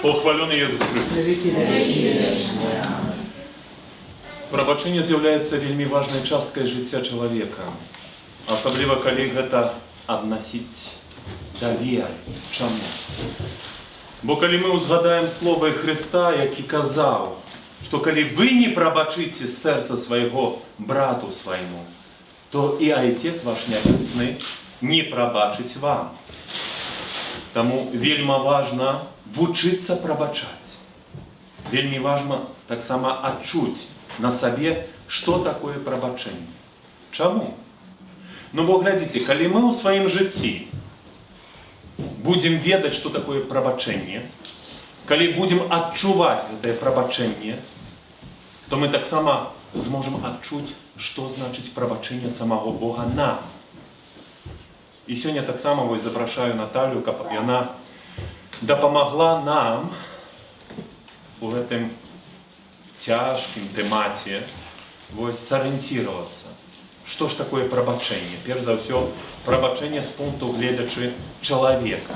Похвалений Єсус Христос. Прабачэнне з'яўляецца вельмі важнай часткай жыцця чалавека. Асабліва, калі гэта аднасіць да веры. Чаму? Бо калі мы ўзгадаем словы Хрыста, які казаў, што калі вы не прабачыце з сэрца свайго брату свайму, то і Айцец ваш нябесны не прабачыць вам. Таму вельмі важна вучыцца прабачаць. Вельмі важна таксама адчуць на сабе, што такое прабачэнне. Чаму? Ну бо глядзіце, калі мы ў сваім жыцці будзем ведаць, што такое прабачэнне, калі будзем адчуваць гэтае прабачэнне, то мы таксама зможам адчуць, што значыць прабачэнне самого Бога нам. І сёння таксама вось запрашаю Наталью, каб яна дапамагла нам у гэтым цяжкім тэмаце вось сарыентироваться. Што ж такое прабачэнне? Перш за ўсё, прабачэнне з пункту гледзячы чалавека.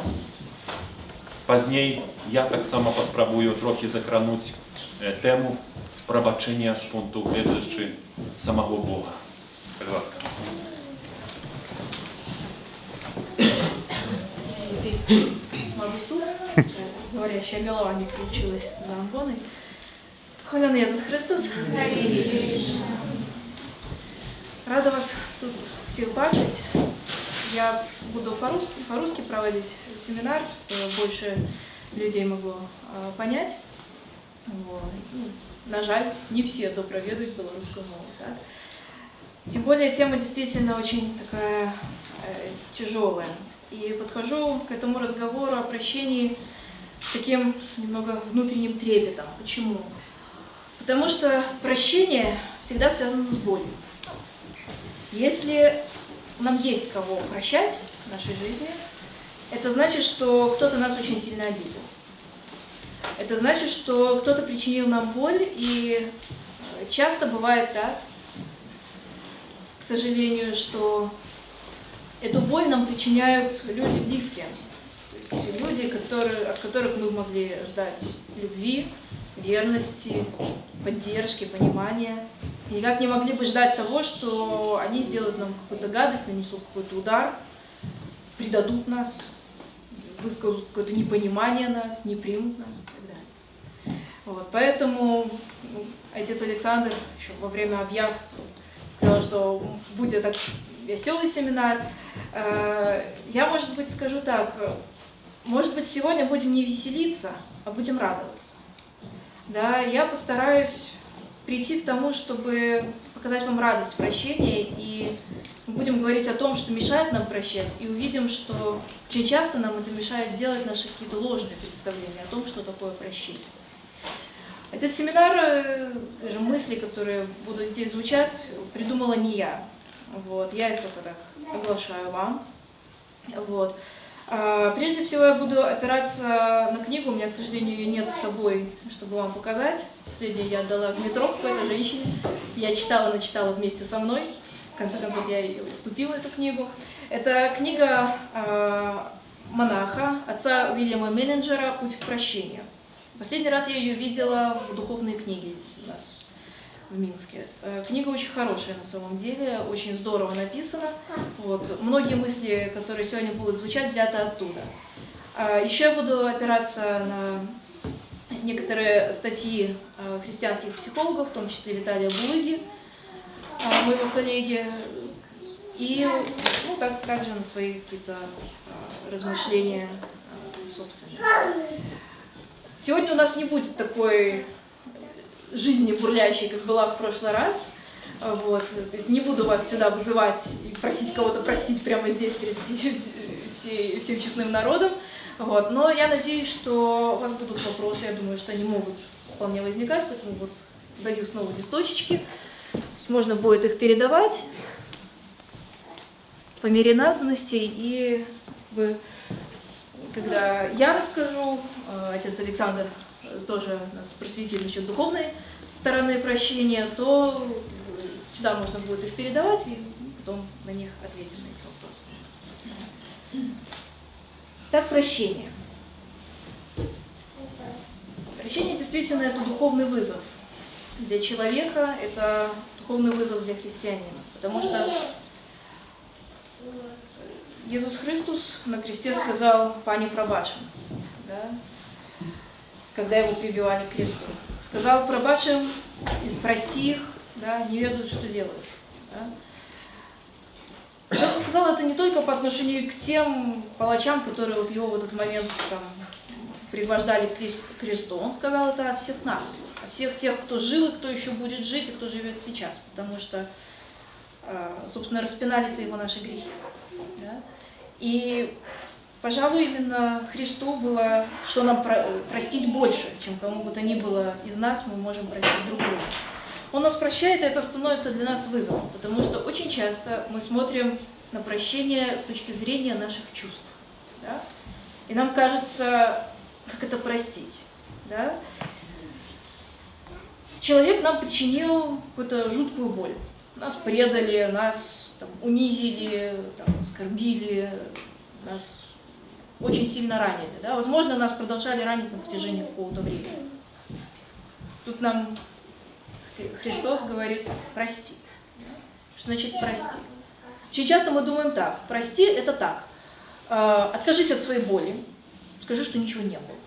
Пазней я таксама паспрабую трохі закрануць тэму прабачэння з пункту гледзячы самого Бога. Калі ласка. Может, тут говорящая голова не включилась за амбоной. Хваленый Иисус Христос. Рада вас тут всех бачить. Я буду по-русски проводить семинар, чтобы больше людей могло понять. Вот. На жаль, не все добро ведают белорусскую мову. Да? Тем более тема действительно очень такая тяжелая. И подхожу к этому разговору о прощении с таким немного внутренним трепетом. Почему? Потому что прощение всегда связано с болью. Если нам есть кого прощать в нашей жизни, это значит, что кто-то нас очень сильно обидел. Это значит, что кто-то причинил нам боль, и часто бывает так, к сожалению, что эту боль нам причиняют люди близкие. То есть люди, от которых мы могли ждать любви, верности, поддержки, понимания. И никак не могли бы ждать того, что они сделают нам какую-то гадость, нанесут какой-то удар, предадут нас, выскажут какое-то непонимание нас, не примут нас и так далее. Вот, поэтому отец Александр еще во время объяв сказал, что будет так веселый семинар. Я, может быть, скажу так, может быть, сегодня будем не веселиться, а будем радоваться. Да, я постараюсь прийти к тому, чтобы показать вам радость прощения, и мы будем говорить о том, что мешает нам прощать, и увидим, что очень часто нам это мешает делать наши какие-то ложные представления о том, что такое прощение. Этот семинар, даже мысли, которые будут здесь звучать, придумала не я. Вот, я их только так оглашаю вам. Вот. Прежде всего я буду опираться на книгу, у меня, к сожалению, ее нет с собой, чтобы вам показать. Последнюю я отдала в метро какой-то женщине. Я читала, она читала вместе со мной. В конце концов, я ее отступила, эту книгу. Это книга монаха, отца Уильяма Меннинджера «Путь к прощению». Последний раз я ее видела в духовной книге у нас в Минске. Книга очень хорошая на самом деле, очень здорово написана. Вот. Многие мысли, которые сегодня будут звучать, взяты оттуда. Еще я буду опираться на некоторые статьи христианских психологов, в том числе Виталия Булыги, моего коллеги, и также на свои какие-то размышления собственные. Сегодня у нас не будет такой жизни бурлящей, как была в прошлый раз. Вот. То есть не буду вас сюда вызывать и просить кого-то простить прямо здесь перед всем честным народом. Вот. Но я надеюсь, что у вас будут вопросы, я думаю, что они могут вполне возникать, поэтому вот даю снова листочки. Можно будет их передавать по мере надобности, и когда я расскажу, отец Александр тоже нас просветит насчет духовной стороны прощения, то сюда можно будет их передавать, и потом на них ответим, на эти вопросы. Так, прощение. Крещение действительно это духовный вызов для человека, это духовный вызов для христианина, потому что Иисус Христос на кресте сказал «Пане пробачим», да? Когда его прибивали к кресту. Сказал «Пробачим, прости их, да? Не ведают, что делают». Да? Он сказал это не только по отношению к тем палачам, которые вот его в этот момент там, пригвождали к кресту. Он сказал это о всех нас, о всех тех, кто жил и кто еще будет жить, и кто живет сейчас. Потому что, собственно, распинали-то его наши грехи. Да? И, пожалуй, именно Христу было, что нам простить больше, чем кому бы то ни было из нас, мы можем простить другого. Он нас прощает, и это становится для нас вызовом, потому что очень часто мы смотрим на прощение с точки зрения наших чувств. Да? И нам кажется, как это простить. Да? Человек нам причинил какую-то жуткую боль. Нас предали, нас там, унизили, там, оскорбили, нас очень сильно ранили. Да? Возможно, нас продолжали ранить на протяжении какого-то времени. Тут нам Христос говорит «прости». Что значит «прости»? Очень часто мы думаем так, прости – это так. Откажись от своей боли, скажи, что ничего не было.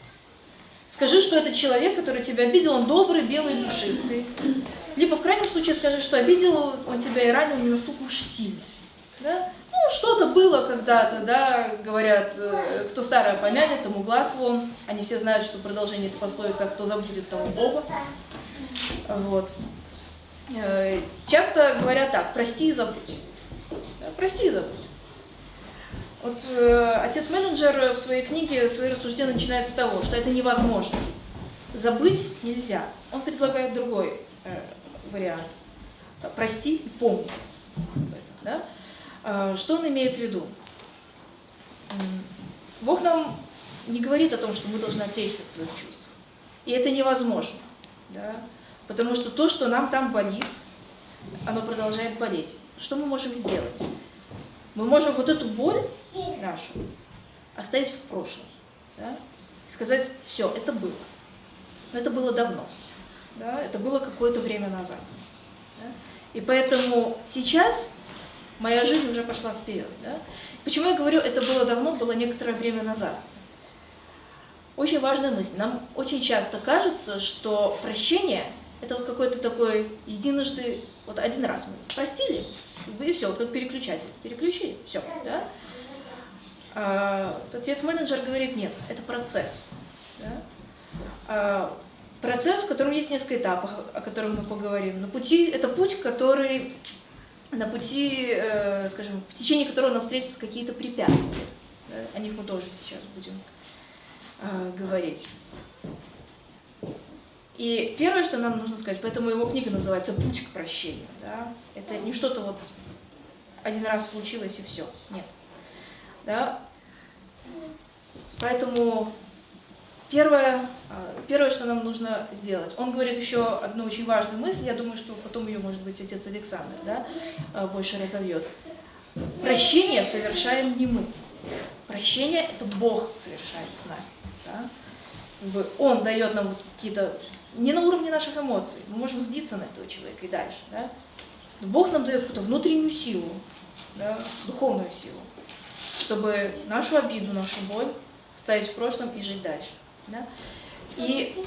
Скажи, что этот человек, который тебя обидел, он добрый, белый, душистый. Либо в крайнем случае скажи, что обидел он тебя и ранил не настолько уж сильно. Да? Ну, что-то было когда-то, да, говорят, кто старое помянет, тому глаз вон. Они все знают, что продолжение этой пословицы, а кто забудет, тому Бога. Вот. Часто говорят так, прости и забудь. Да, прости и забудь. Вот отец-менеджер в своей книге свои рассуждения начинает с того, что это невозможно. Забыть нельзя. Он предлагает другой вариант. Прости и помни. Да? Что он имеет в виду? Бог нам не говорит о том, что мы должны отречься от своих чувств. И это невозможно. Да? Потому что то, что нам там болит, оно продолжает болеть. Что мы можем сделать? Мы можем вот эту боль нашу оставить в прошлом. Да? И сказать, все, это было. Но это было давно. Да? Это было какое-то время назад. Да? И поэтому сейчас моя жизнь уже пошла вперед. Да? Почему я говорю, это было давно, было некоторое время назад? Очень важная мысль. Нам очень часто кажется, что прощение – это вот какой-то такой единожды, вот один раз мы простили, и все, вот как переключатель. Переключили, все. Да? Отец-менеджер говорит, нет, это процесс. Да? Процесс, в котором есть несколько этапов, о которых мы поговорим. Это путь, который, на пути, скажем, в течение которого нам встретятся какие-то препятствия. Да? О них мы тоже сейчас будем говорить. И первое, что нам нужно сказать, поэтому его книга называется «Путь к прощению». Да? Это не что-то вот один раз случилось и все. Нет. Да? Поэтому первое, что нам нужно сделать. Он говорит еще одну очень важную мысль, я думаю, что потом ее, может быть, отец Александр, да, больше разовьет. Прощение совершаем не мы. Прощение – это Бог совершает с нами. Да? Он дает нам вот какие-то, не на уровне наших эмоций, мы можем злиться на этого человека и дальше. Да? Но Бог нам дает какую-то внутреннюю силу, да? Духовную силу, чтобы нашу обиду, нашу боль оставить в прошлом и жить дальше. Да? И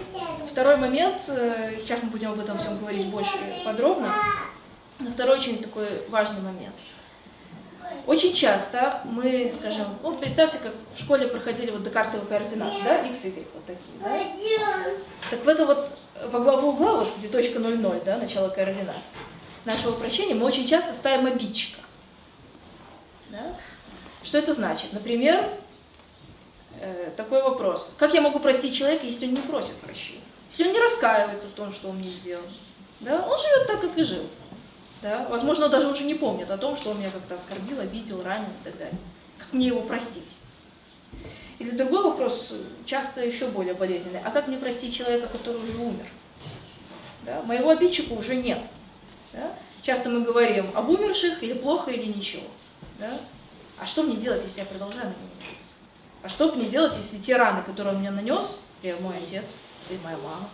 второй момент, сейчас мы будем об этом всем говорить больше подробно, но второй очень такой важный момент. Очень часто мы, скажем, вот представьте, как в школе проходили вот декартовые координаты, да, x, y, вот такие, да? Так в это вот во главу угла, вот где точка 0,0, да, начало координат нашего прощения, мы очень часто ставим обидчика. Да? Что это значит? Например, такой вопрос. Как я могу простить человека, если он не просит прощения? Если он не раскаивается в том, что он мне сделал? Да? Он живет так, как и жил. Да? Возможно, он даже уже не помнит о том, что он меня как-то оскорбил, обидел, ранил и так далее. Как мне его простить? Или другой вопрос, часто еще более болезненный. А как мне простить человека, который уже умер? Да? Моего обидчика уже нет. Да? Часто мы говорим об умерших, или плохо, или ничего. Да? А что мне делать, если я продолжаю на него злиться? А что мне делать, если те раны, которые он мне нанес, например, мой отец, или моя мама,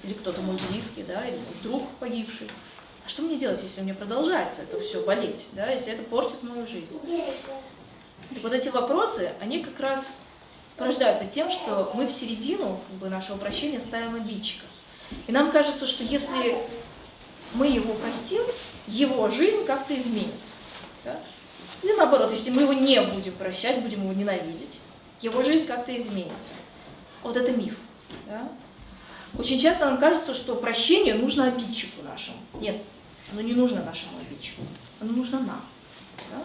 или кто-то мой близкий, да, или мой друг погибший. А что мне делать, если у меня продолжается это все болеть, да, если это портит мою жизнь? Так вот эти вопросы, они как раз порождаются тем, что мы в середину как бы, нашего прощения ставим обидчика. И нам кажется, что если мы его простим, его жизнь как-то изменится. Да? Или наоборот, если мы его не будем прощать, будем его ненавидеть, его жизнь как-то изменится. Вот это миф. Да? Очень часто нам кажется, что прощение нужно обидчику нашему. Нет, оно не нужно нашему обидчику, оно нужно нам. Да?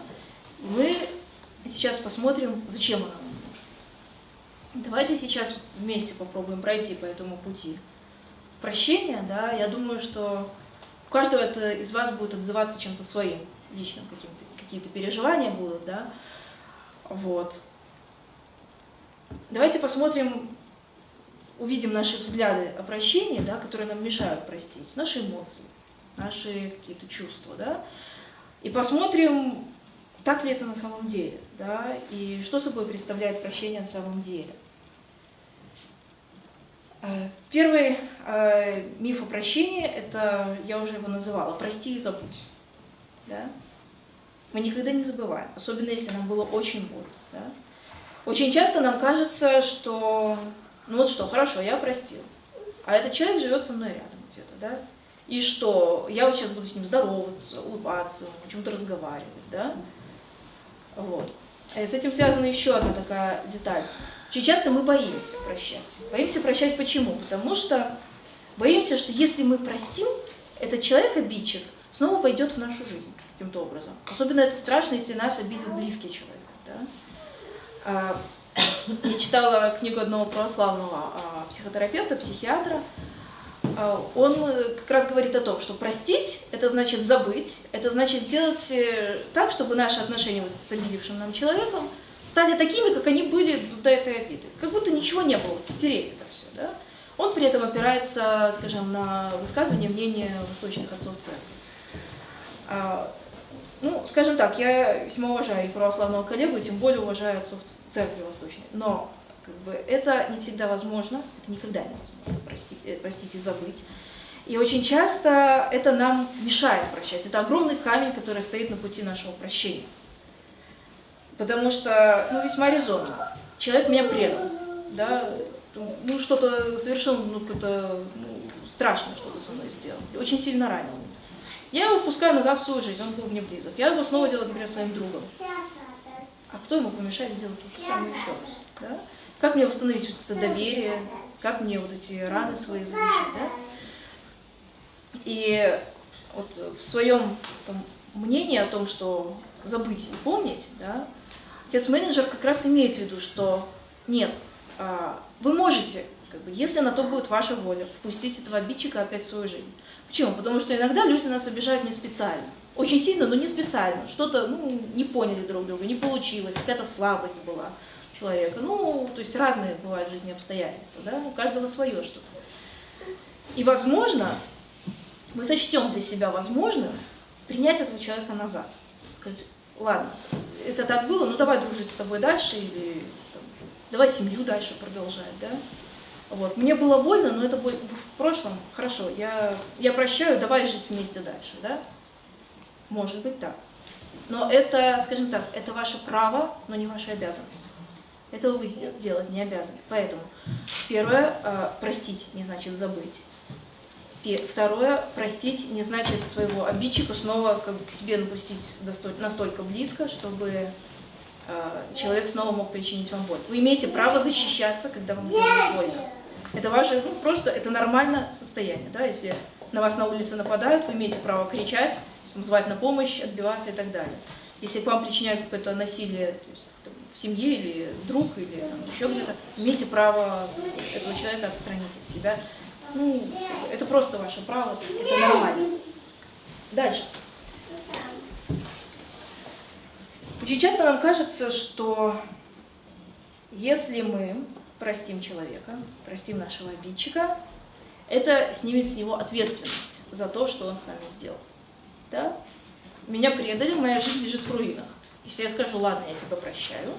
И мы сейчас посмотрим, зачем оно нам нужно. Давайте сейчас вместе попробуем пройти по этому пути прощения. Да? Я думаю, что у каждого это из вас будет отзываться чем-то своим, личным, какие-то переживания будут. Да? Вот. Давайте посмотрим, увидим наши взгляды о прощении, да, которые нам мешают простить, наши эмоции, наши какие-то чувства, да, и посмотрим, так ли это на самом деле, да, и что собой представляет прощение на самом деле. Первый миф о прощении, это, я уже его называла, прости и забудь. Да? Мы никогда не забываем, особенно если нам было очень больно. Да? Очень часто нам кажется, что, ну вот что, хорошо, я простил, а этот человек живет со мной рядом где-то, да? И что, я вот сейчас буду с ним здороваться, улыбаться, о чем-то разговаривать, да? Вот. И с этим связана еще одна такая деталь. Очень часто мы боимся прощать. Боимся прощать почему? Потому что боимся, что если мы простим, этот человек-обидчик снова войдет в нашу жизнь каким-то образом. Особенно это страшно, если нас обидел близкий человек. Да? Я читала книгу одного православного психотерапевта, психиатра. Он как раз говорит о том, что простить – это значит забыть, это значит сделать так, чтобы наши отношения с обидевшим нам человеком стали такими, как они были до этой обиды. Как будто ничего не было, стереть это все. Да? Он при этом опирается, скажем, на высказывание, мнения восточных отцов церкви. Ну, скажем так, я весьма уважаю и православного коллегу, и тем более уважаю отцов церкви восточной. Но как бы, это не всегда возможно, это никогда невозможно простить и забыть. И очень часто это нам мешает прощать. Это огромный камень, который стоит на пути нашего прощения. Потому что, ну, весьма резонно. Человек меня предал, да, ну, что-то совершил, ну, какое-то страшное что-то со мной сделал, очень сильно ранил меня. Я его впускаю назад в свою жизнь, он был мне близок. Я его снова делаю, например, своим другом. А кто ему помешает сделать то же самое еще раз? Да? Как мне восстановить вот это доверие, как мне вот эти раны свои залечить, да? И вот в своем там, мнении о том, что забыть и помнить, да, отец-менеджер как раз имеет в виду, что нет, вы можете, как бы, если на то будет ваша воля, впустить этого обидчика опять в свою жизнь. Почему? Потому что иногда люди нас обижают не специально. Очень сильно, но не специально. Что-то, ну, не поняли друг друга, не получилось, какая-то слабость была у человека. Ну, то есть разные бывают в жизни обстоятельства, да? У каждого свое что-то. И, возможно, мы сочтем для себя возможным принять этого человека назад. Сказать, ладно, это так было, ну давай дружить с тобой дальше, или там, давай семью дальше продолжать, да? Вот. Мне было больно, но это было в прошлом. Хорошо, я прощаю, давай жить вместе дальше, да? Может быть так. Но это, скажем так, это ваше право, но не ваша обязанность. Этого вы делать не обязаны. Поэтому, первое, простить не значит забыть. Второе, простить не значит своего обидчика снова как бы к себе напустить настолько близко, чтобы человек снова мог причинить вам боль. Вы имеете право защищаться, когда вам делают больно. Это ваше, ну, просто это нормальное состояние. Да? Если на вас на улице нападают, вы имеете право кричать, звать на помощь, отбиваться и так далее. Если к вам причиняют какое-то насилие, то есть, там, в семье или друг, или там, еще где-то, имеете право этого человека отстранить от себя. Ну, это просто ваше право, это нормально. Дальше. Очень часто нам кажется, что если мы простим человека, простим нашего обидчика, это снимет с него ответственность за то, что он с нами сделал. Да? Меня предали, моя жизнь лежит в руинах. Если я скажу, ладно, я тебя прощаю,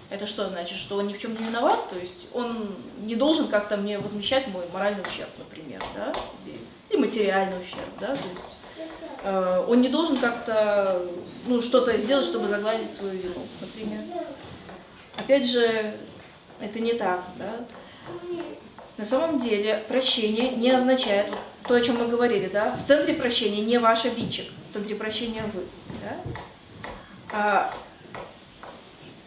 Это что значит? Что он ни в чем не виноват? То есть он не должен как-то мне возмещать мой моральный ущерб, например, да? Или материальный ущерб, да? То есть, он не должен как-то что-то сделать, чтобы загладить свою вину, например. Опять же, это не так, да? На самом деле прощение не означает вот то, о чем мы говорили, да? В центре прощения не ваш обидчик, в центре прощения вы, да?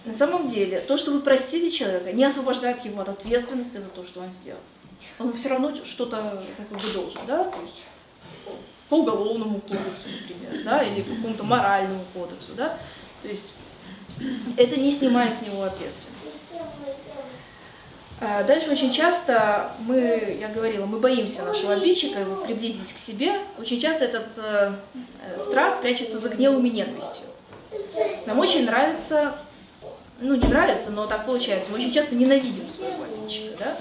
На самом деле, то, что вы простили человека, не освобождает его от ответственности за то, что он сделал. Он все равно что-то как бы должен, да? То есть, по уголовному кодексу, например, да? Или по какому-то моральному кодексу, да? То есть это не снимает с него ответственности. Дальше очень часто я говорила, мы боимся нашего обидчика, его приблизить к себе. Очень часто этот страх прячется за гневом и ненавистью. Нам очень нравится, не нравится, но так получается, мы очень часто ненавидим своего обидчика, да?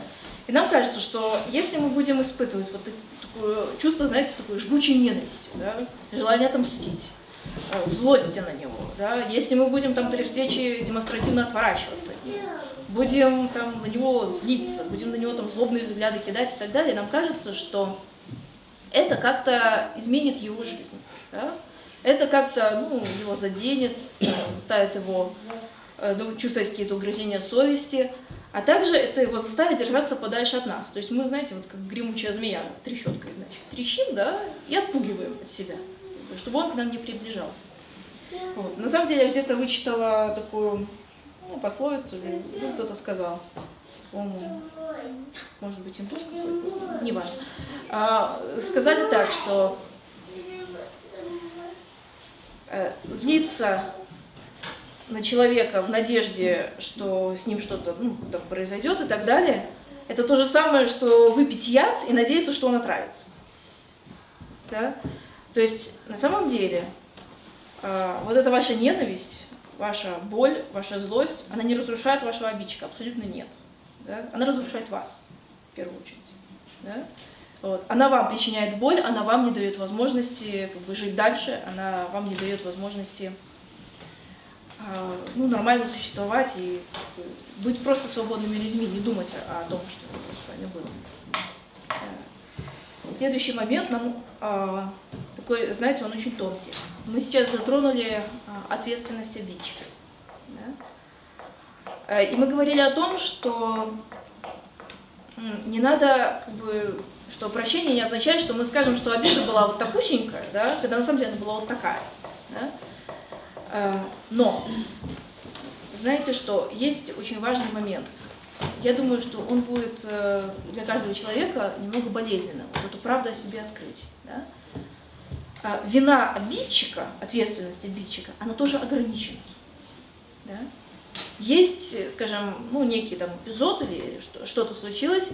И нам кажется, что если мы будем испытывать вот такое чувство, знаете, такой жгучей ненависти, да? Желание отомстить, злости на него, да? Если мы будем там при встрече демонстративно отворачиваться, будем там на него злиться, будем на него там злобные взгляды кидать и так далее, нам кажется, что это как-то изменит его жизнь, да? Это как-то его заденет, заставит его чувствовать какие-то угрызения совести, а также это его заставит держаться подальше от нас. То есть мы, знаете, вот как гремучая змея, трещоткой, значит, трещим, да, и отпугиваем от себя, чтобы он к нам не приближался. Вот. На самом деле я где-то вычитала такую пословицу, или кто-то сказал, по-моему, может быть, индус какой-то, неважно. Сказали так, что злиться на человека в надежде, что с ним что-то там произойдет и так далее, это то же самое, что выпить яд и надеяться, что он отравится. Да? То есть на самом деле вот эта ваша ненависть, ваша боль, ваша злость, она не разрушает вашего обидчика, абсолютно нет. Да? Она разрушает вас, в первую очередь. Да? Вот. Она вам причиняет боль, она вам не дает возможности жить дальше, она вам не дает возможности нормально существовать и быть просто свободными людьми, не думать о том, что с вами было. Следующий момент такой, знаете, он очень тонкий. Мы сейчас затронули ответственность обидчика. Да? И мы говорили о том, что не надо, что прощение не означает, что мы скажем, что обида была вот такусенькая, да, когда на самом деле она была вот такая. Да? Но, знаете что, есть очень важный момент. Я думаю, что он будет для каждого человека немного болезненным, вот эту правду о себе открыть. Да? Вина обидчика, ответственность обидчика, она тоже ограничена. Да? Есть, скажем, некий там эпизод или что-то случилось,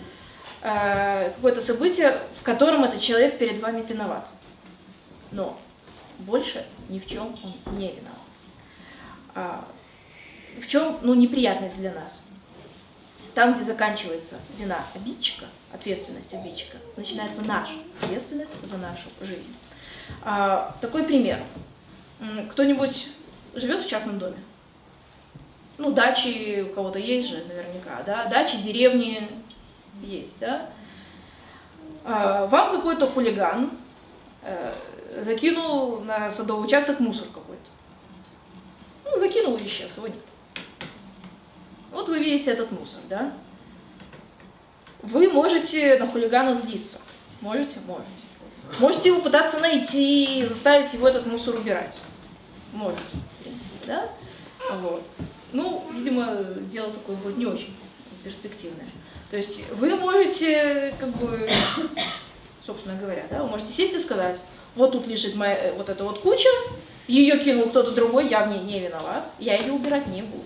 какое-то событие, в котором этот человек перед вами виноват. Но больше ни в чем он не виноват. В чем неприятность для нас? Там, где заканчивается вина обидчика, ответственность обидчика, начинается наша ответственность за нашу жизнь. Такой пример. Кто-нибудь живет в частном доме? Дачи у кого-то есть же наверняка, да? Дачи, деревни есть, да? Вам какой-то хулиган закинул на садовый участок мусор какой-то. Закинул и исчез, его нет. Вот вы видите этот мусор, да? Вы можете на хулигана злиться. Можете? Можете. Можете его пытаться найти и заставить его этот мусор убирать. Можете, в принципе, да? Вот. Видимо, дело такое будет не очень перспективное. То есть вы можете, собственно говоря, да, вы можете сесть и сказать, вот тут лежит моя вот эта вот куча, ее кинул кто-то другой, я в ней не виноват, я ее убирать не буду.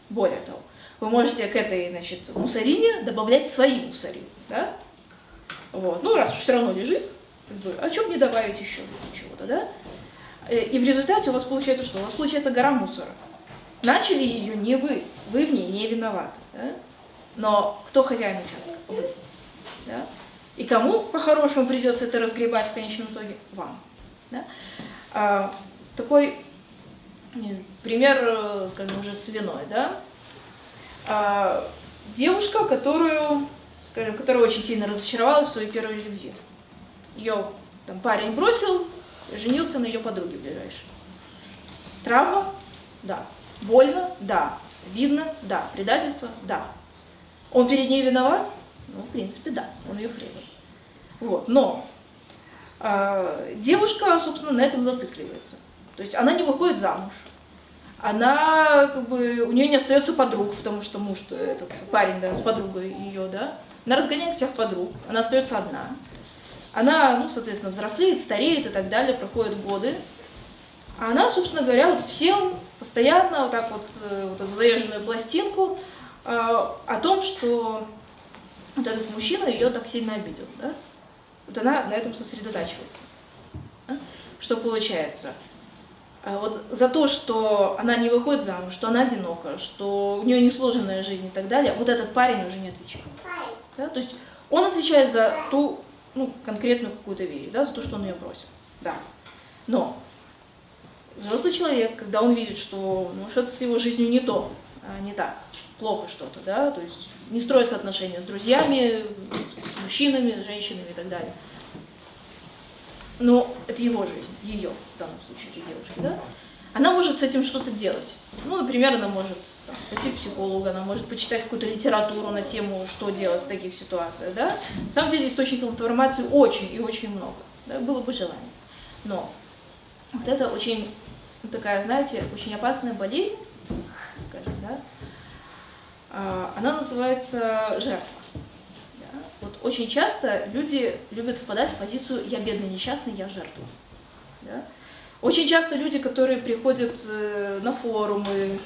Более того, вы можете к этой, мусорине добавлять свои мусорины, да? Вот. Раз уж все равно лежит, о чем не добавить еще чего-то, да? И в результате у вас получается что? У вас получается гора мусора. Начали ее не вы, вы в ней не виноваты, да? Но кто хозяин участка? Вы. Да? И кому по-хорошему придется это разгребать в конечном итоге? Вам. Да? Такой пример, скажем, уже с виной, да? девушка, которую, скажем, которая очень сильно разочаровалась в своей первой любви. Ее там парень бросил, женился на ее подруге ближайшей. Травма? Да. Больно? Да. Видно? Да. Предательство? Да. Он перед ней виноват? Ну, в принципе, да. Он ее предал. Вот. Но девушка, собственно, на этом зацикливается. То есть она не выходит замуж. Она, как бы, у нее не остается подруг, потому что муж, этот парень, да, с подругой ее, да. Она разгоняет всех подруг, она остается одна. Она, ну, соответственно, взрослеет, стареет и так далее, проходят годы. А она, собственно говоря, вот всем постоянно вот так вот эту заезженную пластинку о том, что вот этот мужчина ее так сильно обидел, да? Вот она на этом сосредотачивается. Да? Что получается? Вот за то, что она не выходит замуж, что она одинока, что у нее несложенная жизнь и так далее, вот этот парень уже не отвечает. Да? То есть он отвечает за ту, ну, конкретную какую-то вещь, да, за то, что он ее бросил. Да. Но взрослый человек, когда он видит, что ну, что-то с его жизнью не то, не так, плохо что-то, да, то есть не строятся отношения с друзьями, с мужчинами, с женщинами и так далее. Но это его жизнь, ее, в данном случае, этой девушки, да? Она может с этим что-то делать. Ну, например, она может там, пойти к психологу, она может почитать какую-то литературу на тему, что делать в таких ситуациях, да? На самом деле источников информации очень и очень много, да? Было бы желание. Но вот это очень такая, знаете, очень опасная болезнь, скажем, да? Она называется жертва. Вот очень часто люди любят впадать в позицию «я бедный, несчастный, я жертва». Да? Очень часто люди, которые приходят на форумы,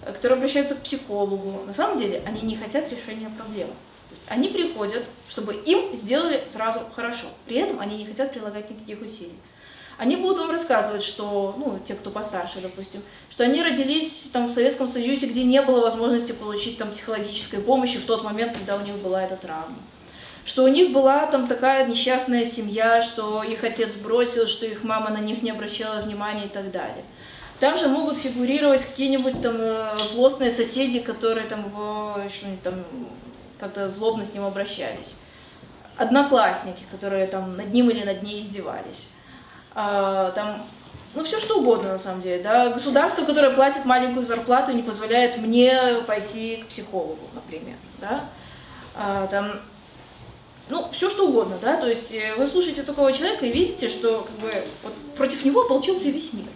которые обращаются к психологу, на самом деле они не хотят решения проблемы. То есть они приходят, чтобы им сделали сразу хорошо, при этом они не хотят прилагать никаких усилий. Они будут вам рассказывать, что, ну, те, кто постарше, допустим, что они родились там в Советском Союзе, где не было возможности получить там психологической помощи в тот момент, когда у них была эта травма. Что у них была там такая несчастная семья, что их отец бросил, что их мама на них не обращала внимания и так далее. Там же могут фигурировать какие-нибудь там злостные соседи, которые там что-нибудь там как-то злобно с ним обращались. Одноклассники, которые там над ним или над ней издевались. Там, ну, все что угодно, на самом деле, да, государство, которое платит маленькую зарплату и не позволяет мне пойти к психологу, например, да, там, ну, все что угодно, да, то есть вы слушаете такого человека и видите, что, как бы, вот против него ополчился весь мир,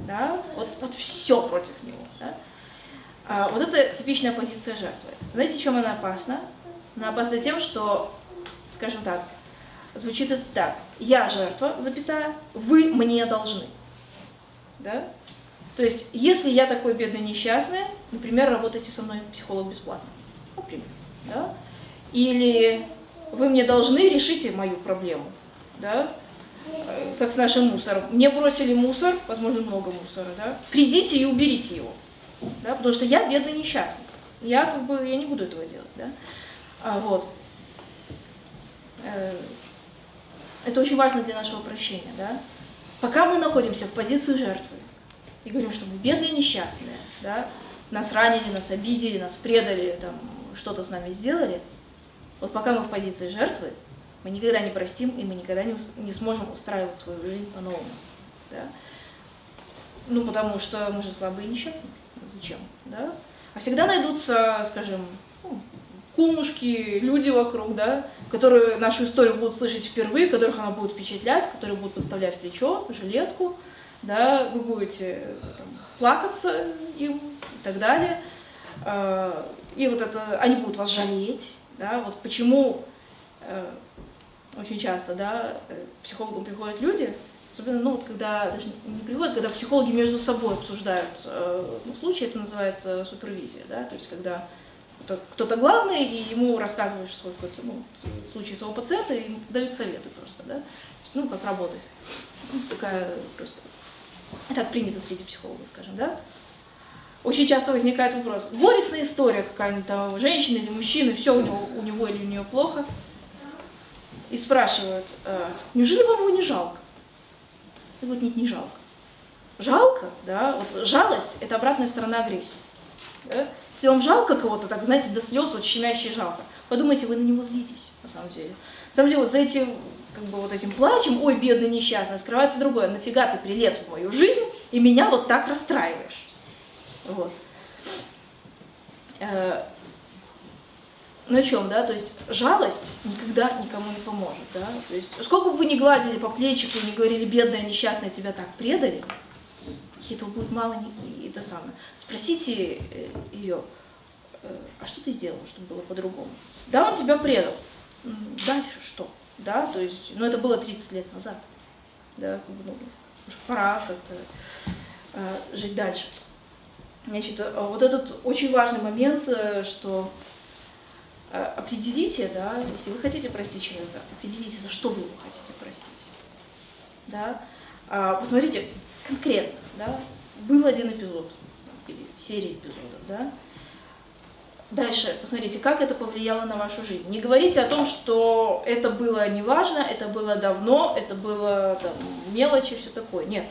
да, вот все против него, да, вот это типичная позиция жертвы. Знаете, чем она опасна? Она опасна тем, что, скажем так, звучит это так: я жертва, запятая, вы мне должны. Да? То есть, если я такой бедный несчастный, например, работайте со мной психолог бесплатно. Например. Да? Или вы мне должны, решите мою проблему. Да? Как с нашим мусором. Мне бросили мусор, возможно, много мусора. Да? Придите и уберите его. Да? Потому что я бедный несчастный. Я не буду этого делать. Да? Вот. Это очень важно для нашего прощения, да? Пока мы находимся в позиции жертвы и говорим, что мы бедные и несчастные, да? Нас ранили, нас обидели, нас предали, там, что-то с нами сделали, вот пока мы в позиции жертвы, мы никогда не простим, и мы никогда не сможем устраивать свою жизнь по-новому, да? Ну, потому что мы же слабые и несчастные. Зачем, да? А всегда найдутся, скажем, кумушки, люди вокруг, да, которые нашу историю будут слышать впервые, которых она будет впечатлять, которые будут подставлять плечо, жилетку, да, вы будете там плакаться им и так далее. И вот это, они будут вас жалеть, да, вот почему очень часто, да, к психологам приходят люди, особенно, ну, вот когда даже не приходят, когда психологи между собой обсуждают случай, это называется супервизия, да, то есть когда кто-то главный, и ему рассказываешь свой какой-то, ну, случай своего пациента, и дают советы просто, да, ну, как работать. Ну, такая просто, так принято среди психологов, скажем, да. Очень часто возникает вопрос: горестная история какая-нибудь там, женщины или мужчины, все у него или у нее плохо, и спрашивают: неужели вам его не жалко? Я говорю: нет, не жалко. Жалко, да, вот жалость – это обратная сторона агрессии. Да? Если вам жалко кого-то, так, знаете, до слез, вот щемяще жалко, подумайте, вы на него злитесь, на самом деле. На самом деле, вот за этим, как бы, вот этим плачем, ой, бедный, несчастный, скрывается другое. Нафига ты прилез в мою жизнь и меня вот так расстраиваешь? Вот. Ну о чем, да, то есть жалость никогда никому не поможет, да, то есть сколько бы вы ни гладили по плечику и не говорили, бедная, несчастная, тебя так предали, этого будет мало, и это самое. Спросите ее, а что ты сделала, чтобы было по-другому? Да, он тебя предал, дальше что, да, то есть, ну это было 30 лет назад, да, как бы, ну, уже пора как-то жить дальше. Значит, вот этот очень важный момент, что определите, да, если вы хотите простить человека, определите, за что вы его хотите простить. Да? Посмотрите конкретно, да, был один эпизод, или серия эпизодов, да. Дальше посмотрите, как это повлияло на вашу жизнь. Не говорите о том, что это было неважно, это было давно, это было там, мелочи, все такое. Нет.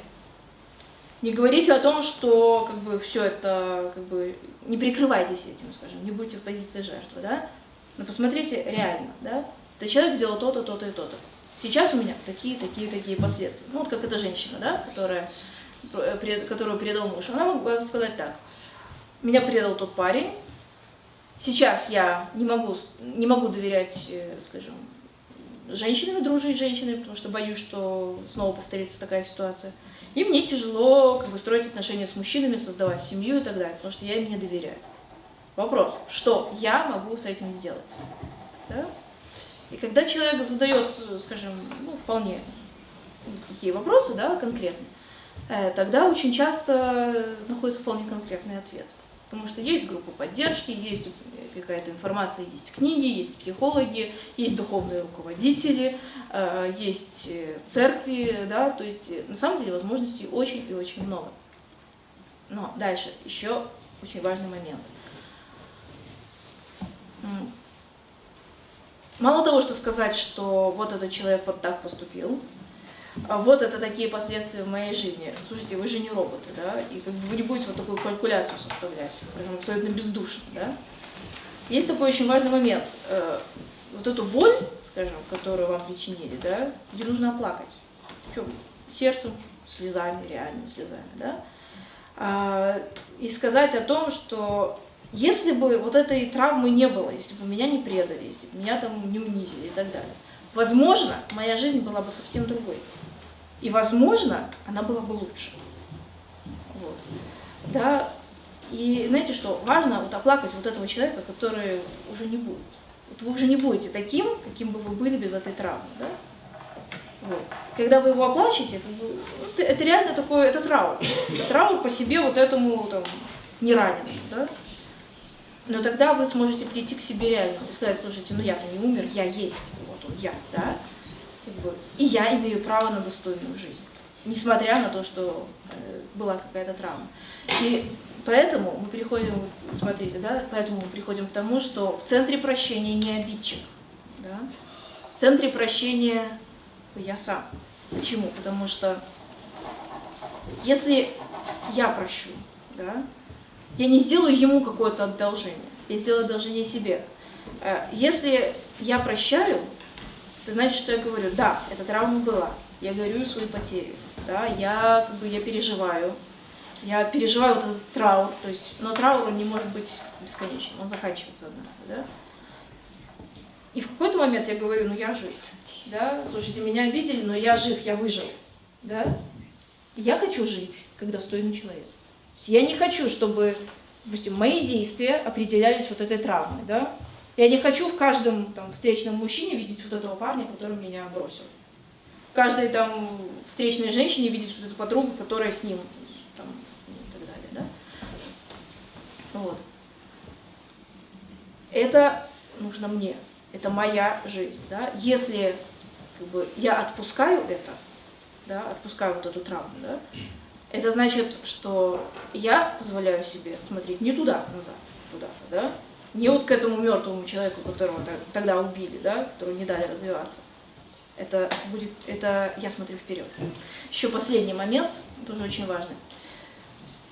Не говорите о том, что как бы, все это, как бы, не прикрывайтесь этим, скажем, не будьте в позиции жертвы, да. Но посмотрите реально, да, этот человек сделал то-то, то-то и то-то. Сейчас у меня такие последствия. Ну вот как эта женщина, да, которую предал муж. Она могла сказать так: меня предал тот парень, сейчас я не могу доверять, скажем, женщинам, дружить с женщинами, потому что боюсь, что снова повторится такая ситуация. И мне тяжело как бы, строить отношения с мужчинами, создавать семью и так далее, потому что я им не доверяю. Вопрос, что я могу с этим сделать? Да? И когда человек задает, скажем, ну, вполне такие вопросы, да, конкретные, тогда очень часто находится вполне конкретный ответ. Потому что есть группа поддержки, есть какая-то информация, есть книги, есть психологи, есть духовные руководители, есть церкви, да, то есть на самом деле возможностей очень и очень много. Но дальше еще очень важный момент. Мало того, что сказать, что вот этот человек вот так поступил, а вот это такие последствия в моей жизни. Слушайте, вы же не роботы, да, и как бы вы не будете вот такую калькуляцию составлять, скажем, абсолютно бездушно, да. Есть такой очень важный момент. Вот эту боль, скажем, которую вам причинили, да, ее нужно оплакать. Причем сердцем, слезами, реальными слезами, да. И сказать о том, что если бы вот этой травмы не было, если бы меня не предали, если бы меня там не унизили и так далее, возможно, моя жизнь была бы совсем другой. И, возможно, она была бы лучше. Вот. Да. И знаете что, важно вот оплакать вот этого человека, который уже не будет. Вот вы уже не будете таким, каким бы вы были без этой травмы. Да? Вот. Когда вы его оплачете, это реально такой, это траур. Это траур по себе вот этому там, нераненому. Да? Но тогда вы сможете прийти к себе реально и сказать, слушайте, ну я-то не умер, я есть, вот он, я, да, как бы, и я имею право на достойную жизнь, несмотря на то, что была какая-то травма. И поэтому мы приходим, смотрите, да, поэтому мы приходим к тому, что в центре прощения не обидчик, да, в центре прощения я сам. Почему? Потому что если я прощу, да, я не сделаю ему какое-то одолжение, я сделаю одолжение себе. Если я прощаю, это значит, что я говорю, да, эта травма была, я говорю свои потери, да, я переживаю вот этот траур, то есть, но траур он не может быть бесконечным, он заканчивается однажды, да. И в какой-то момент я говорю, ну я жив, да, слушайте, меня обидели, но я жив, я выжил, да. Я хочу жить, как достойный человек. Я не хочу, чтобы, допустим, мои действия определялись вот этой травмой, да? Я не хочу в каждом там, встречном мужчине видеть вот этого парня, который меня бросил. В каждой там встречной женщине видеть вот эту подругу, которая с ним, там, и так далее, да? Вот. Это нужно мне, это моя жизнь, да? Если как бы, я отпускаю это, да, отпускаю вот эту травму, да, это значит, что я позволяю себе смотреть не туда, назад, куда-то, да, не вот к этому мертвому человеку, которого тогда убили, да, которого не дали развиваться. Это я смотрю вперед. Еще последний момент, тоже очень важный.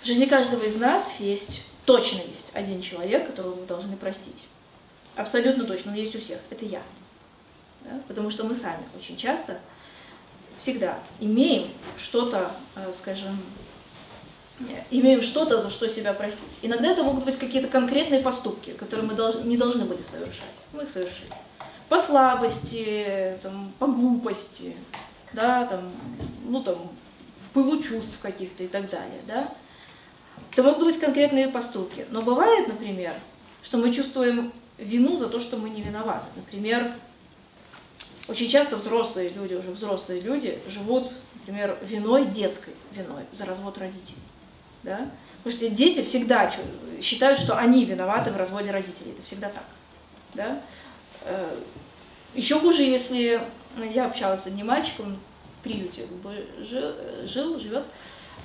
В жизни каждого из нас есть точно есть один человек, которого вы должны простить. Абсолютно точно, он есть у всех. Это я. Да? Потому что мы сами очень часто, всегда имеем что-то, скажем, имеем что-то, за что себя простить. Иногда это могут быть какие-то конкретные поступки, которые мы не должны были совершать. Мы их совершили. По слабости, там, по глупости, да, там, ну, там, в пылу чувств каких-то и так далее. Да? Это могут быть конкретные поступки. Но бывает, например, что мы чувствуем вину за то, что мы не виноваты. Например, очень часто взрослые люди, уже взрослые люди живут, например, виной, детской виной за развод родителей. Да? Потому что дети всегда считают, что они виноваты в разводе родителей. Это всегда так. Да? Еще хуже, если я общалась с одним мальчиком в приюте, живет,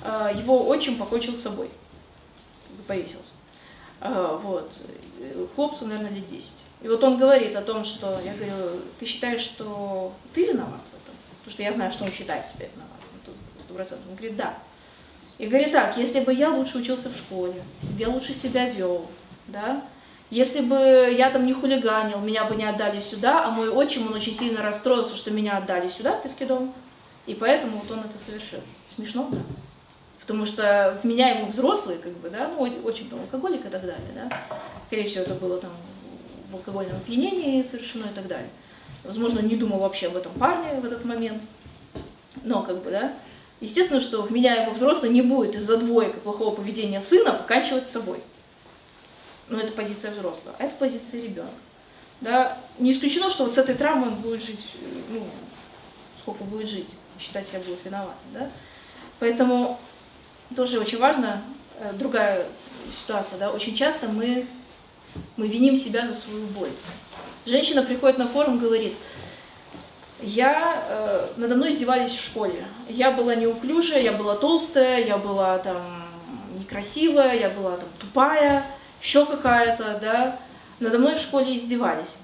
его отчим покончил с собой, повесился. Вот. Хлопцу, наверное, лет 10. И вот он говорит о том, что, я говорю, ты считаешь, что ты виноват в этом? Потому что я знаю, что он считает себя виноватым, 100%. Он говорит, да. И говорит так, если бы я лучше учился в школе, если бы я лучше себя вел, да, если бы я там не хулиганил, меня бы не отдали сюда, а мой отчим, он очень сильно расстроился, что меня отдали сюда, в детский дом, и поэтому вот он это совершил. Смешно, да? Потому что вменяемый взрослый, как бы, да, ну, очень там алкоголик и так далее, да, скорее всего, это было там в алкогольном опьянении совершено и так далее. Возможно, он не думал вообще об этом парне в этот момент, но, как бы, да, естественно, что вменяемый взрослый не будет из-за двоек и плохого поведения сына поканчивать с собой. Но это позиция взрослого, а это позиция ребенка. Да? Не исключено, что вот с этой травмой он будет жить, ну, сколько будет жить, считать себя будет виноватым. Да? Поэтому тоже очень важно, другая ситуация, да? Очень часто мы виним себя за свою боль. Женщина приходит на форум и говорит, надо мной издевались в школе, я была неуклюжая, я была толстая, я была там некрасивая, я была там тупая, еще какая-то, да, надо мной в школе издевались.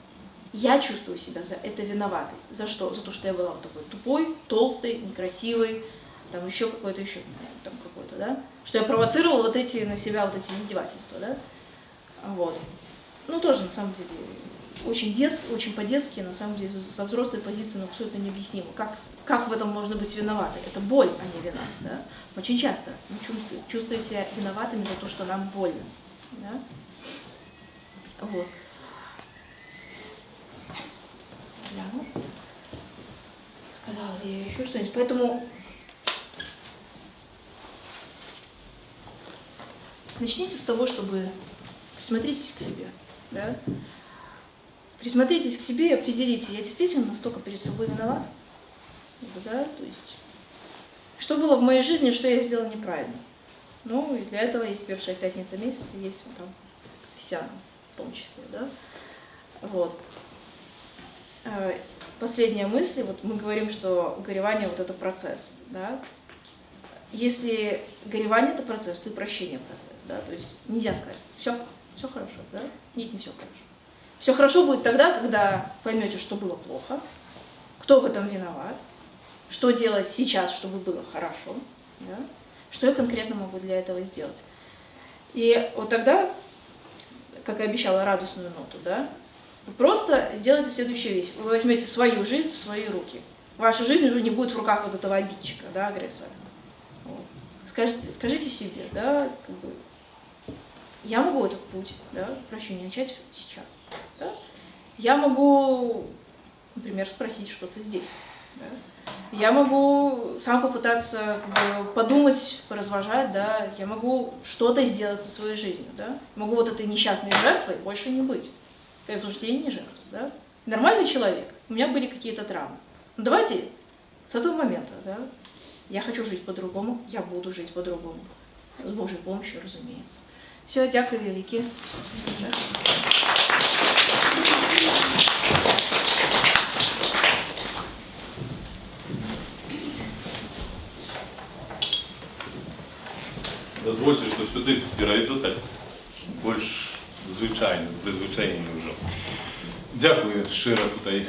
Я чувствую себя за это виноватой. За что? За то, что я была вот такой тупой, толстой, некрасивой, там еще какой-то, да, что я провоцировала вот эти на себя, вот эти издевательства, да, вот. Ну, тоже, на самом деле, очень по-детски, на самом деле, со взрослой позиции, ну, абсолютно необъяснимо. Как в этом можно быть виноватой? Это боль, а не вина, да. Очень часто мы чувствуем себя виноватыми за то, что нам больно. Да? Вот. Сказала ли я еще что-нибудь? Поэтому начните с того, чтобы присмотритесь к себе. Да? Присмотритесь к себе и определите, я действительно настолько перед собой виноват? Да? То есть, что было в моей жизни, что я сделала неправильно? Ну, и для этого есть первая пятница месяца, есть вот там вся, в том числе, да. Вот. Последняя мысль, вот мы говорим, что горевание вот это процесс, да. Если горевание это процесс, то и прощение процесс, да. То есть нельзя сказать, все хорошо, да. Нет, не все хорошо. Все хорошо будет тогда, когда поймете, что было плохо, кто в этом виноват, что делать сейчас, чтобы было хорошо, да? Что я конкретно могу для этого сделать. И вот тогда, как и обещала, радостную ноту, да, вы просто сделайте следующую вещь. Вы возьмете свою жизнь в свои руки. Ваша жизнь уже не будет в руках вот этого обидчика, да, агрессора. Вот. Скажите себе, да, как бы, я могу этот путь, да, прощения начать сейчас. Да? Я могу, например, спросить что-то здесь. Да? Я могу сам попытаться как бы, подумать, поразважать, да? Я могу что-то сделать со своей жизнью. Да? Могу вот этой несчастной жертвой больше не быть. Я осуждение не жертва. Да? Нормальный человек, у меня были какие-то травмы. Ну, давайте с этого момента, да? Я хочу жить по-другому, я буду жить по-другому. С Божьей помощью, разумеется. Все, дякую велике. Дозвольте, що сюди перейду так більш звичайно, призвичайно вже. Дякую щиро tutaj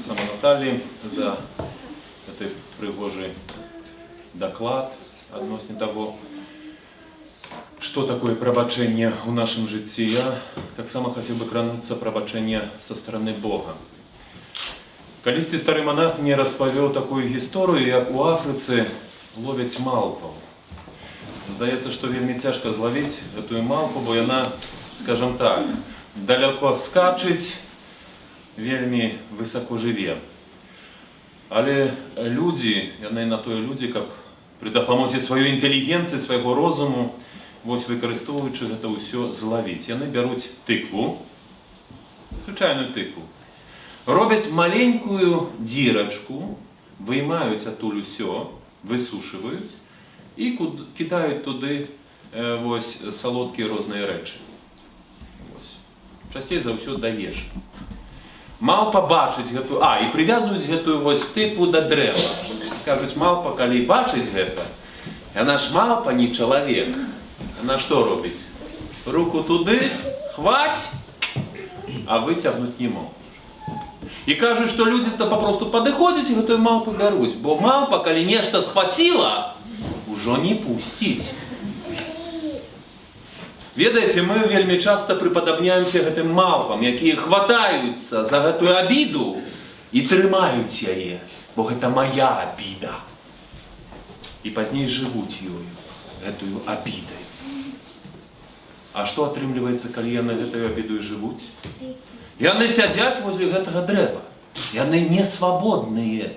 саме Наталії за цей пригожий доклад відносно того, Что такое прабачэнне ў нашым жыцці? Я таксама хацеў бы крануцца прабачэння са стороны Бога. Калісьці стары монах мне распавёў такую гісторыю, як у Афрыцы ловяць малпаў. Здаецца, што вельмі цяжка злавіць гэтую малпу, бо яна, скажам так, далёко скачыць, вельмі высоко жыве. Але людзі, яны на тое людзі, каб пры дапамозе сваёй інтэлігенцыі, свайго розуму, вось выкарыстоўваючы гэта ўсё злавіць. Яны бяруць тыкву, звычайную тыкву, робяць маленькую дзірачку, выймаюць адтуль усё, высушваюць і кідаюць туды вось салодкія розныя рэчы. Вось. Часцей за ўсё да ежы. Малпа бачыць гэтую, і прывязваюць гэтую вось тыкву да дрэва. Кажуць, малпа, калі бачыць гэта, яна ж малпа, не чалавек. Она што робіць? Руку туды, хваць, а выцягнуць не можа. І кажуць, што людзі-то папросту падыходзяць і гэтую малпу бяруць, бо малпа, калі нешта схваціла, ужо не пусціць. Ведаеце, мы вельмі часта прыпадабняемся гэтым малпам, якія хватаюцца за гэтую абіду і трымаюць яе, бо гэта мая абіда. І пазней жывуць ёю, гэтую абідай. А што атрымліваецца, калі яны гэтую абіду жывуць? Яны сядзяць возле гэтага дрэва. Яны не свабодныя.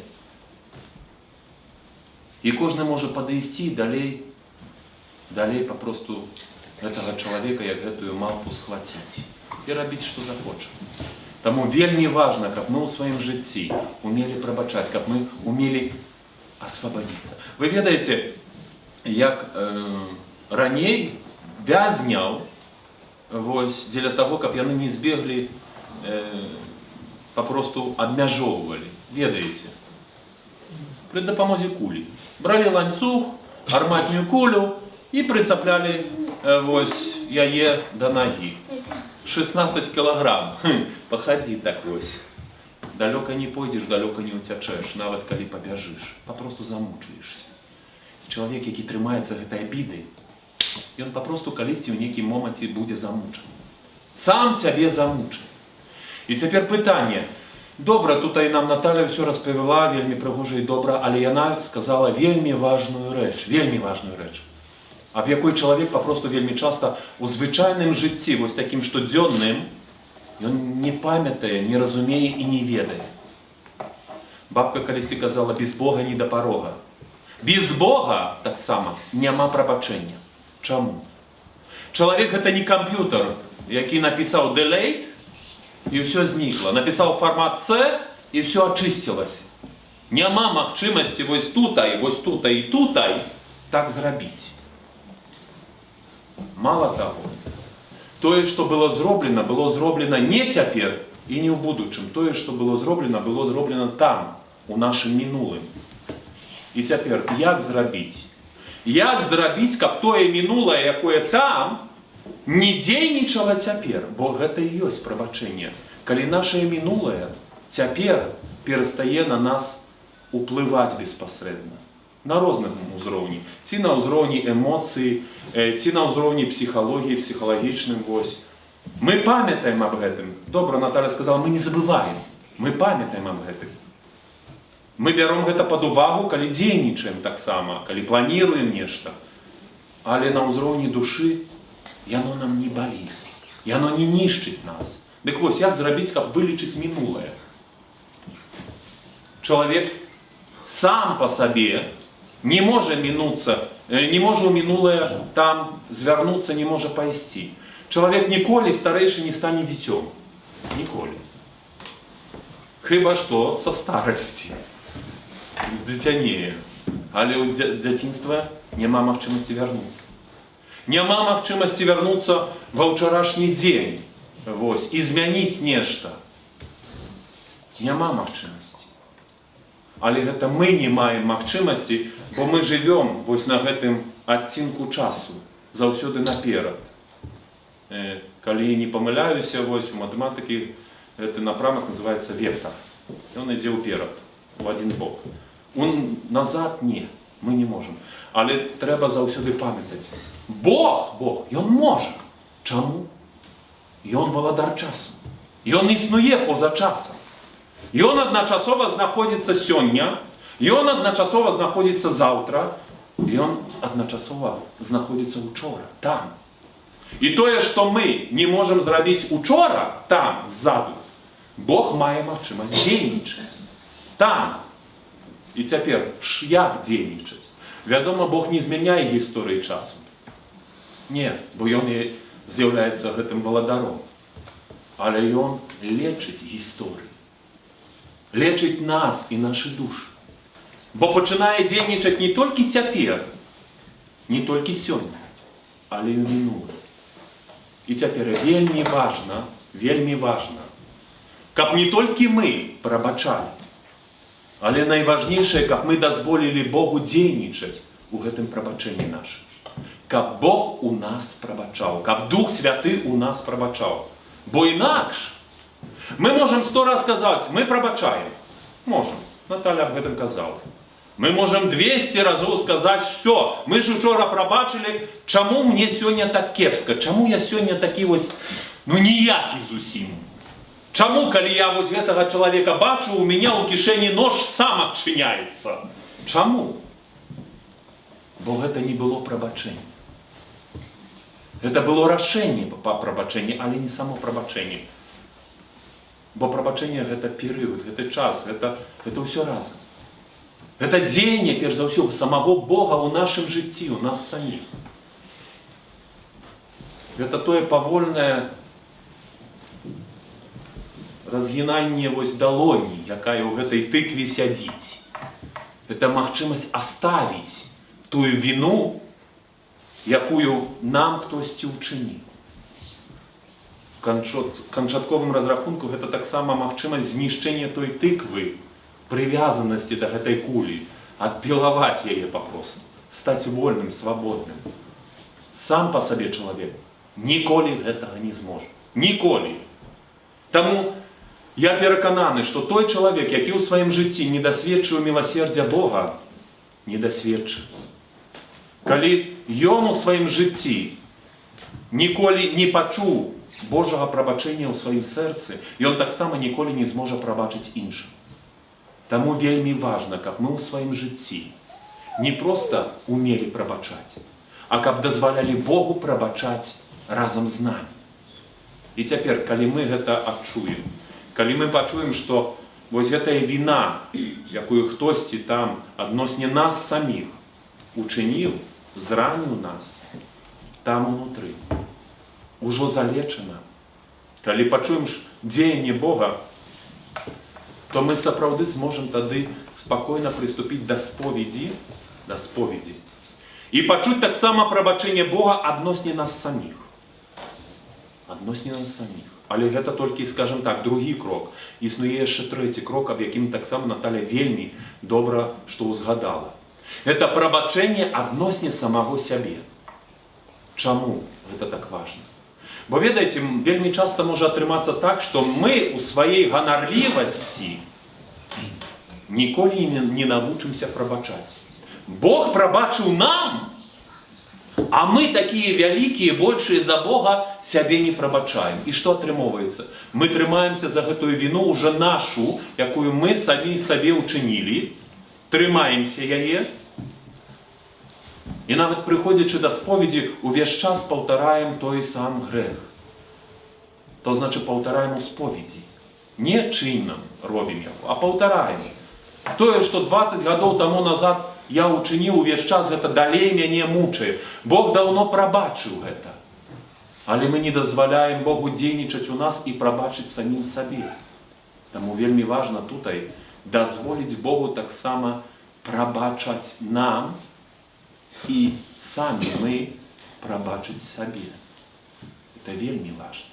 І кожны можа падысці далей папросту гэтага чалавека, як гэтую малпу схваціць і рабіць, што захоча. Таму вельмі важна, каб мы ў сваім жыцці умелі прабачаць, каб мы умелі асвабадзіцца. Вы ведаеце, як раней вязняў, вось, дзеля таго, каб яны не збеглі, папросту абмяжоўвалі. Ведаеце, пры дапамозе кулі. Бралі ланцуг, арматнюю кулю і прыцаплялі вось яе да нагі. 16 кілаграм. Пахадзі так вось. Далёка не пойдзеш, далёка не ўцячэш, нават калі пабяжыш. Папросту замучаешся. Чалавек, які трымаецца гэтай абіды, ён папросту калісьці ў нейкім моманце будзе замучаны. Сам сябе замучаны. І цяпер пытанне. Добра, тут і нам Наталя ўсё распавяла, вельмі прыгожа і добра, але яна сказала вельмі важную рэч, аб якой чалавек папросту вельмі часта у звычайным жыцці, вось такім штодзённым, ён не памятае, не разумее і не ведае. Бабка калісьці казала, без Бога не да парога. Без Бога таксама няма прабачэння. Чаму? Чалавек гэта не камп'ютар, які напісаў delete, і ўсё знікла. Напісаў фармат C, і ўсё ачысцілася. Няма магчымасці вось тутай і тутай так зрабіць. Мала таго, тое, што было зроблена не цяпер і не ў будучым. Тое, што было зроблена там, у нашым мінулым. І цяпер, як зрабіць? Як зрабіць, каб тое мінулае, якое там, не дзейнічала цяпер? Бо гэта і ёсць прабачэнне. Калі нашае мінулае цяпер перастае на нас уплываць беспасрэдна. На розных узроўні. Ці на ўзроўні эмоцый, ці на ўзроўні псіхалогіі, псіхалагічным, вось. Мы памятаем аб гэтым. Добра, Наталя сказала, мы не забываем. Мы памятаем аб гэтым. Мы бяром гэта пад увагу, калі дзейнічаем таксама, калі планіруем нешта. Але на ўзроўні душы яно нам не баліць. Яно не нішчыць нас. Дык вось, як зрабіць, каб вылечыць мінулае? Чалавек сам па сабе не можа мінуцца, не можа ў мінулае там звярнуцца, не можа пайсці. Чалавек ніколі старэйшы не стане дзіцём. Ніколі. Хіба што са старасці. Здзіцянее. Але ў дзяцінства няма магчымасці вярнуцца. Няма магчымасці вярнуцца ва ўчарашні дзень. Вось, і змяніць нешта. Няма магчымасці. Але гэта мы не маем магчымасці, бо мы жывём вось на гэтым адцінку часу, заўсёды наперад. Калі не памыляюся, вось у матэматыкі гэты напрамак называецца вектар. Ён ідзе ўперад, у адзін бок. Назад не. Ми не можемо. Але треба завсюди пам'ятати. Бог, Ён може. Чому? Ён володар часу. Ён існує поза часом. Ён одночасово знаходиться сьогодні, Ён одночасово знаходиться завтра, Ён одночасово знаходиться учора, там. І тое, що ми не можемо зробити учора, там, ззаду, Бог має можливість дійничати. Там. І тепер, як дійничати? Вядомо, Бог не зміняє історії часу. Ні, бо Ён з'являється гэтым володаром. Але Ён лечить історію. Лечить нас і наші душі. Бо починає дійничати не тільки тепер, не тільки сьогодні, але й у минуле. І тепер вельми важно, каб не тільки ми пробачали, але найважніше, каб ми дозволили Богу дійничати у гэтым пробаченні нашим. Каб Бог у нас пробачав, каб Дух Святий у нас пробачав. Бо інакше ми можемо 100 раз сказати, ми пробачаємо. Можемо. Наталя об гэтым казала. Ми можемо 200 разів сказати, що ми ж вчора пробачили, чому мені сьогодні так кепсько, чому я сьогодні такий ось, ніякий зусім. Чому, коли я ось гэтага чоловіка бачу, у мене у кишені нож сам відчиняється? Чому? Бо гэта не було пробачення. Це було рішення по пробаченню, але не само пробачення. Бо пробачення – це період, це час, це все разом. Це діяння, перш за все, самого Бога у нашому житті, у нас самих. Це тое повольне розгинання ось долоні, яка у гэтай тыкве сядзіць. Це можливість оставити тую вину, якую нам хтось учинив. В канчатковым разрахунку гэта таксама магчымасць знішчэння той тыквы, прывязанасці да гэтай кулі, адпілаваць яе папросту, стаць вольным, свабодным. Сам па сабе чалавек ніколі гэтага не зможа. Ніколі. Таму я перакананы, што той чалавек, які ў сваім жыцці не дасведчыў міласердзя Бога, не дасведчыў. Калі ён у сваім жыцці ніколі не пачуў Божага прабачэння ў сваім сэрцы, ён таксама ніколі не зможа прабачыць іншым. Таму вельмі важна, каб мы ў сваім жыцці не проста умелі прабачаць, а каб дазвалялі Богу прабачаць разам з намі. І цяпер, калі мы гэта адчуем, калі мы пачуем, што вось гэтая віна, якую хтосьці там адносне нас саміх учыніў, зраніў нас, там унутры ужо залечана. Калі пачуем дзеянне Бога, то мы сапраўды зможам тады спакойна прыступіць да споведзі, і пачуць таксама прабачэнне Бога адносне нас саміх. Адносне нас саміх. Але гэта толькі, скажем так, другі крок. Існуе яшчэ трэці крок, аб якім таксама Наталя вельмі добра што ўзгадала. Гэта прабачэнне адносне самого сябе. Чаму гэта так важна? Бо, ведаеце, вельмі часта можа атрымацца так, што мы ў сваёй ганарлівасці ніколі не навучымся прабачаць. Бог прабачыў нам, а мы такія вялікія, большыя за Бога, сябе не прабачаем. І што атрымоўваецца? Мы трымаемся за гэтую віну ўжо нашу, якую мы самі сабе ўчынілі, трымаемся яе, і нават прыходзячы да споведзі, увесь час паўтараем той сам грэх. То значит, паўтараем у споведзі. Не чынам робім яго, а паўтараем. Тое, што 20 гадоў таму назад я ўчыніў увесь час, гэта далей мяне мучае. Бог даўно прабачыў гэта. Але мы не дазваляем Богу дзейнічаць у нас і прабачыць самім сабе. Таму вельмі важна тутай дазволіць Богу таксама прабачаць нам, і самі мы прабачыць сабе. Это вельмі важна.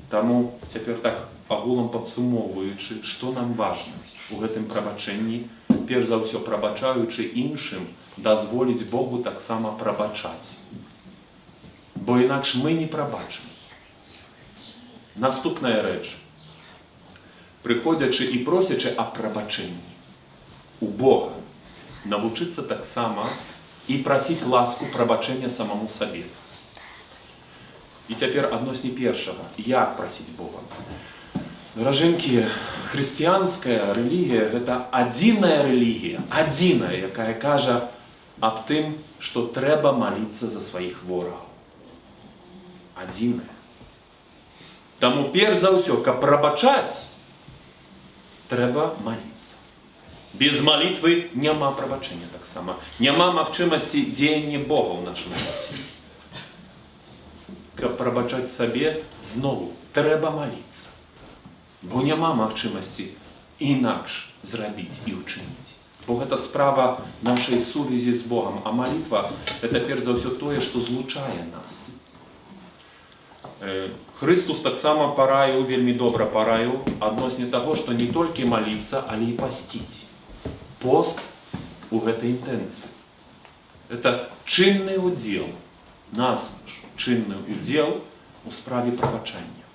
Таму цяпер так агулам падсумоўваючы, што нам важна у гэтым прабачэнні, перш за ўсё прабачаючы іншым, дазволіць Богу таксама прабачаць. Бо інакш мы не прабачым. Наступная рэч. Прыходзячы і просячы аб прабачэнні у Бога, навучыцца таксама і прасіць ласку прабачэння самому сабе. І цяпер адносні першага. Як прасіць Бога? Даражэнькі, хрысціянская рэлігія – гэта адзіная рэлігія, адзіная, якая кажа аб тым, што трэба маліцца за сваіх ворагаў. Адзіная. Таму перш за ўсё, каб прабачаць, трэба маліцца. Без малітвы няма прабачэння таксама. Няма магчымасці дзеяння Бога ў нашым жыцці. Каб прабачаць сабе, зноў трэба маліцца. Бо няма магчымасці інакш зрабіць і ўчыніць. Бо гэта справа нашай сувязі з Богам. А малітва – гэта перш за ўсё тое, што злучае нас. Христус таксама параіў, вельмі добра параіў, адносне таго, што не толькі маліцца, але і пасціць. Пост у гэтай інтэнцыі. Это чынны удзел, наш чынны удзел у справе прабачання.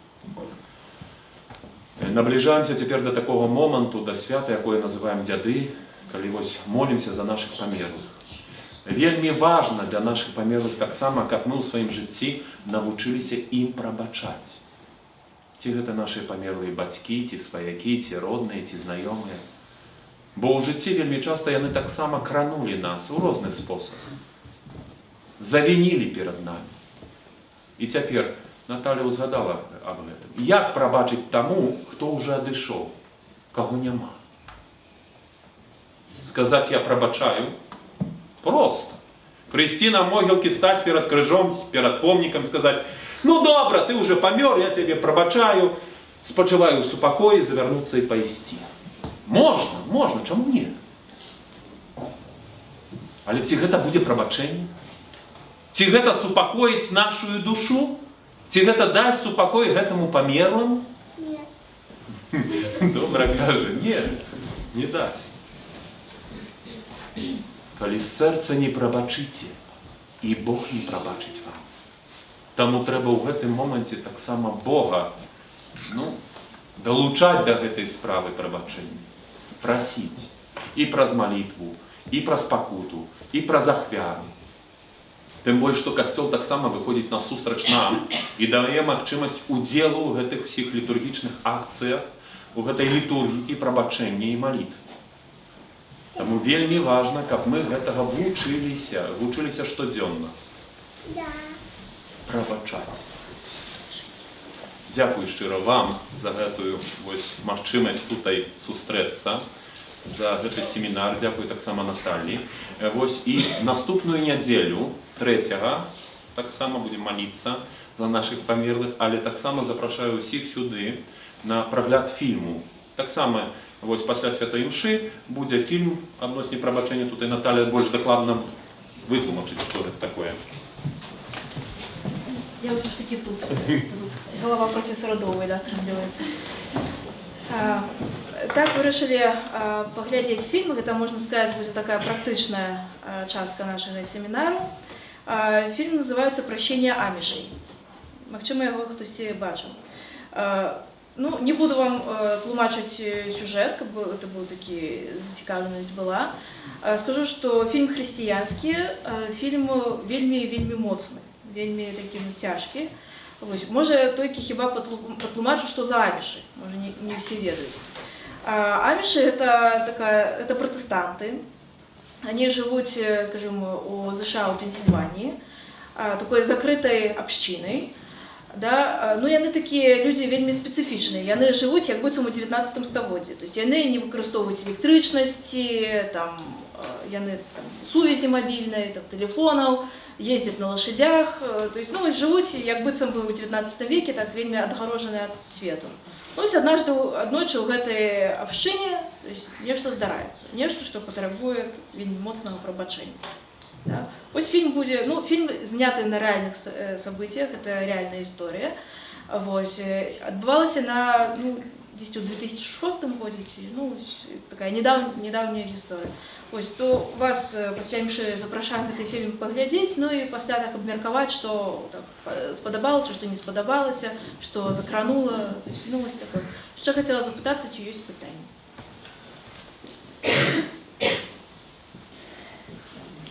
Набліжаемся цяпер да такога моманту, да свята, якое называем дзяды, калі вось молімся за нашых памерлых. Вельмі важна для нашых памерлых таксама, каб мы ў сваім жыцці навучыліся ім прабачаць. Ці гэта нашы памерлыя бацькі, ці сваякі, ці родныя, ці знаёмыя. Бо ў жыцці вельмі часта яны таксама кранулі нас у розны спосаб. Завінілі перад намі. І цяпер Наталя ўзгадала аб гэтым. Як прабачыць таму, хто ўжо адышоў, каго няма? Сказаць «я прабачаю» проста. Прыйсці на могілкі, стаць перад крыжом, перад помнікам, сказаць «ну добра, ты ўжо памёр, я цябе прабачаю, спачываю ў супакоі, завярнуцца і пайсці». Можна, чаму не? Але ці гэта будзе прабачэнне? Ці гэта супакоіць нашу душу? Ці гэта дасць супакой гэтаму памерлым? Не. Добра кажа, не дасць. Калі з сэрца не прабачыце, і Бог не прабачыць вам. Таму трэба ў гэтым моманце таксама Бога далучаць да гэтай справы прабачэння. Прасіць і праз малітву, і праз пакуту, і праз ахвяру. Тым больш, што касцёл таксама выходзіць насустрач нам і дае магчымасць удзелу ў гэтых усіх літургічных акцыях, у гэтай літургікі прабачэння і малітвы. Таму вельмі важна, каб мы гэтага вучыліся штодзённа. Прабачаць. Дзякуй шчыра вам за гэтую магчымасць тутай сустрэцца, за гэты семінар. Дзякуй таксама Наталі. І наступную нядзелю, 3-го, таксама будзем маліцца за нашых памерлых, але таксама запрашаю ўсіх сюды на прагляд фільму. Таксама пасля святой імшы будзе фільм адносне прабачэння. Тут і Наталя больш дакладна вытлумачыць, што гэта такое. Я вот таки тут голова профессора Доволя отрабливается. Так вырашили поглядеть фильм. Это, можно сказать, будет такая практичная частка нашего семинару. Фильм называется «Прощение амишей». Магчыма, его хтось бачыў. Не буду вам тлумачыць сюжет, каб это был такі зацікаўленасць была. Скажу, что фильм хрысціянскі, фильм вельмі моцны. Вельмі такі цяжкі. Можа, толькі хіба патлумачу, што за амішы. Можа, не ўсе ведаюць. Амішы – это пратэстанты. Они жывуць, скажем, у США, у Пенсільваніі, такой закрытай абшчынай. Яны такія людзі вельмі спецыфічныя. Яны жывуць як быццам у 19 стагоддзі. То есть яны не выкарыстоўваюць электрычнасці, яны сувязі мабільнай, тэлефонаў, ездят на лошадях, то есть, жывуць як быццам бы ў 19 веке, так вельмі адгарожаны ад свету. Аднойчы ў гэтай абшчыне нешта здараецца, нешта, што патрабуе вельмі моцнага прабачэння. Фильм будзе, фильм зняты на реальных событиях, это реальная история. Адбывалася на десь у 2006 годзе, такая недавняя гісторыя. То вас пасля імшы запрашаем гэты фільм паглядзець, і пасля так абмеркаваць, што спадабалася, што не спадабалася, што закранула. Яшчэ хацела запытацца, ці ёсць пытанні.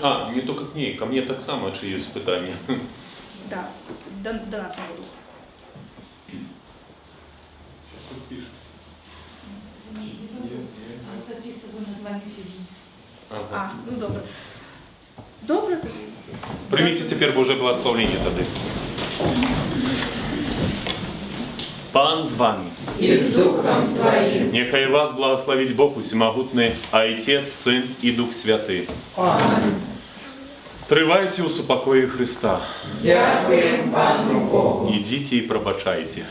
А, не только к ней, ко мне так само, чи є питання. Да, до нас не буду. Записываю название фильма. Ага. Ну добре. Добре тоді. Прийміть тепер Боже благословення тоді. Пан з вами. И с Духом Твоим. Нехай вас благословить Бог усемогутний, Отець, Син і Дух Святий. Аминь. Тривайте у супокої Христа. Дякуємо Пану Богу. Ідіть і пробачайте.